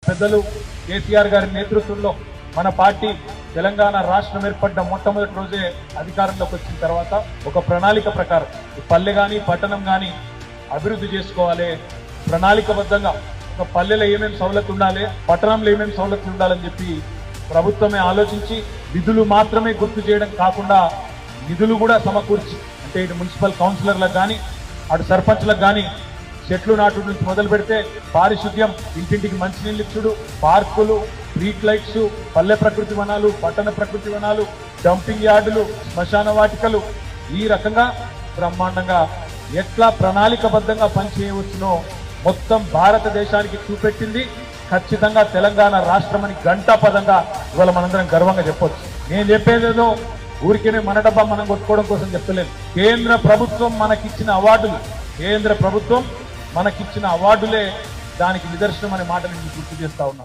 పెద్దలు కేసీఆర్ గారి నేతృత్వంలో మన పార్టీ తెలంగాణ రాష్ట్రం ఏర్పడ్డ మొట్టమొదటి రోజే అధికారంలోకి వచ్చిన తర్వాత ఒక ప్రణాళిక ప్రకారం పల్లె గాని పట్టణం గాని అభివృద్ధి చేసుకోవాలి, ప్రణాళికబద్ధంగా ఒక పల్లెలో ఏమేమి సౌలతులు ఉండాలి, పట్టణంలో ఏమేమి సౌలతులు ఉండాలని చెప్పి ప్రభుత్వమే ఆలోచించి నిధులు మాత్రమే గుర్తు చేయడం కాకుండా నిధులు కూడా సమకూర్చి, అంటే ఇటు మున్సిపల్ కౌన్సిలర్లకు కానీ అటు సర్పంచ్లకు కానీ చెట్లు నాటు నుంచి మొదలు పెడితే పారిశుద్ధ్యం, ఇంటింటికి మంచినీళ్ళు ఇచ్చుడు, పార్కులు, స్ట్రీట్ లైట్స్, పల్లె ప్రకృతి వనాలు, పట్టణ ప్రకృతి వనాలు, డంపింగ్ యార్డులు, శ్మశాన వాటికలు, ఈ రకంగా బ్రహ్మాండంగా ఎట్లా ప్రణాళికబద్ధంగా పనిచేయవచ్చునో మొత్తం భారతదేశానికి చూపెట్టింది. ఖచ్చితంగా తెలంగాణ రాష్ట్రం అని ఘంటాపదంగా ఇవాళ మనందరం గర్వంగా చెప్పొచ్చు. నేను చెప్పేదేదో ఊరికేనే మన డబ్బా మనం కొట్టుకోవడం కోసం చెప్తలేదు. కేంద్ర ప్రభుత్వం మనకిచ్చిన అవార్డులే దానికి నిదర్శనం అనే మాట నేను గుర్తు చేస్తా ఉన్నా.